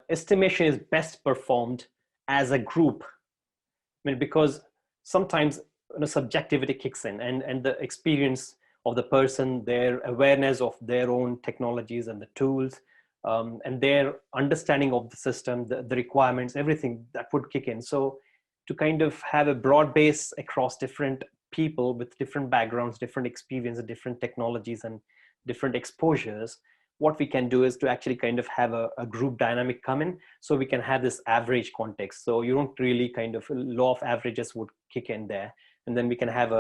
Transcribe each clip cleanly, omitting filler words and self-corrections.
estimation is best performed as a group. I mean, because sometimes subjectivity kicks in, and the experience of the person, their awareness of their own technologies and the tools, and their understanding of the system, the requirements, everything that would kick in. So to kind of have a broad base across different people with different backgrounds, different experiences, different technologies, and different exposures, what we can do is to actually kind of have a group dynamic come in, so we can have this average context. So you don't really kind of, law of averages would kick in there. And then we can have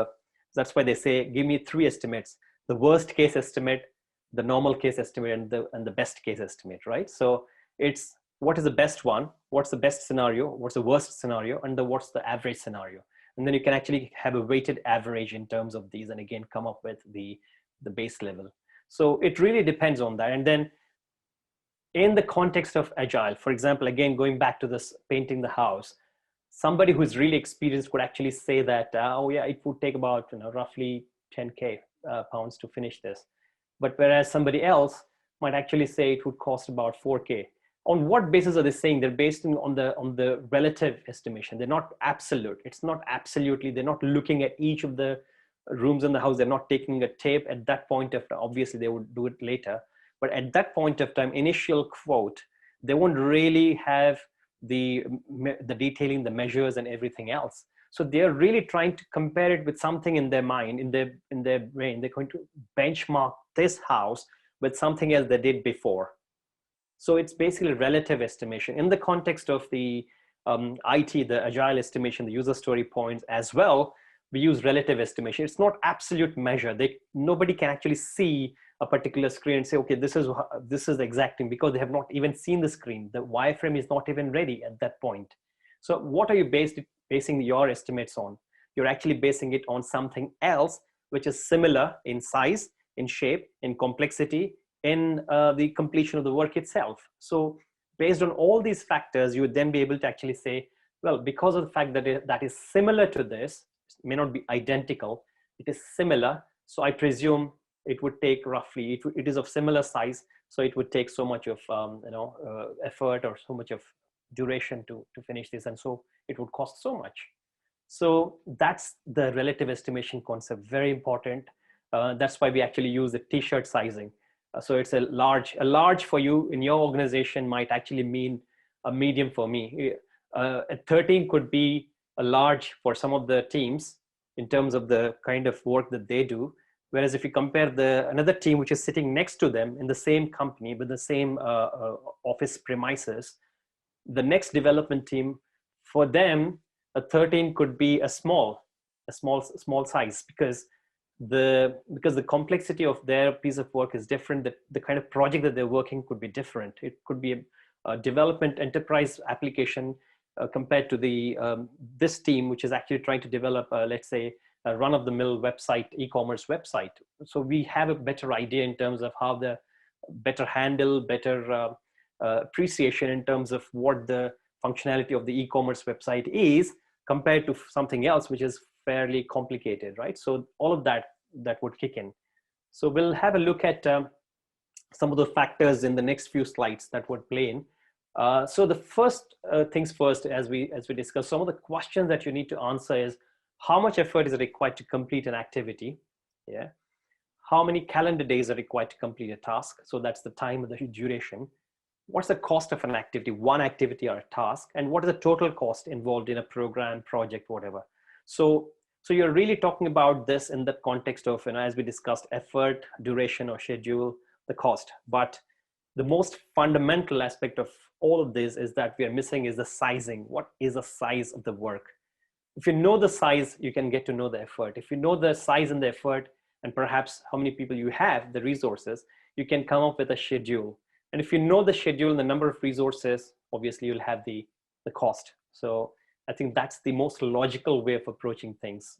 that's why they say, give me 3 estimates: the worst case estimate, the normal case estimate, and the best case estimate, right? So it's what is the best one, what's the best scenario, what's the worst scenario, and what's the average scenario. And then you can actually have a weighted average in terms of these, and again, come up with the base level. So it really depends on that. And then in the context of agile, for example, again, going back to this painting the house, somebody who's really experienced could actually say that, oh yeah, it would take about roughly 10K pounds to finish this. But whereas somebody else might actually say it would cost about 4K. On what basis are they saying? They're based on the relative estimation. They're not absolute. It's not absolutely, they're not looking at each of the rooms in the house. They're not taking a tape at that point of time. Obviously they would do it later, but at that point of time, initial quote, they won't really have the detailing, the measures and everything else. So they're really trying to compare it with something in their mind, in their brain. They're going to benchmark this house with something else they did before. So it's basically relative estimation in the context of the IT, the agile estimation, the user story points as well. We use relative estimation. It's not absolute measure. Nobody can actually see a particular screen and say, okay, this is the exact thing, because they have not even seen the screen. The wireframe is not even ready at that point. So what are you basing your estimates on? You're actually basing it on something else, which is similar in size, in shape, in complexity, in the completion of the work itself. So based on all these factors, you would then be able to actually say, well, because of the fact that that is similar to this, it may not be identical, it is similar. So I presume it would take roughly, it is of similar size, so it would take so much of effort or so much of duration to finish this, and so it would cost so much. So that's the relative estimation concept, very important. That's why we actually use the t-shirt sizing. So it's a large for you in your organization might actually mean a medium for me. A 13 could be a large for some of the teams in terms of the kind of work that they do. Whereas if you compare another team which is sitting next to them in the same company with the same office premises, the next development team, for them, a 13 could be a small size, because the complexity of their piece of work is different. The kind of project that they're working could be different. It could be a development enterprise application compared to this team, which is actually trying to develop, let's say, a run-of-the-mill website, e-commerce website. So we have a better idea in terms of how the better handle, better appreciation in terms of what the functionality of the e-commerce website is compared to something else, which is fairly complicated, right? So all of that would kick in. So we'll have a look at some of the factors in the next few slides that would play in. So the first things first, as we discuss, some of the questions that you need to answer is, how much effort is required to complete an activity? Yeah. How many calendar days are required to complete a task? So that's the time of the duration. What's the cost of an activity, one activity or a task? And what is the total cost involved in a program, project, whatever? So you're really talking about this in the context of, as we discussed, effort, duration or schedule, the cost. But the most fundamental aspect of all of this is that we are missing is the sizing. What is the size of the work? If you know the size, you can get to know the effort. If you know the size and the effort, and perhaps how many people you have, the resources, you can come up with a schedule. And if you know the schedule and the number of resources, obviously you'll have the cost. So I think that's the most logical way of approaching things.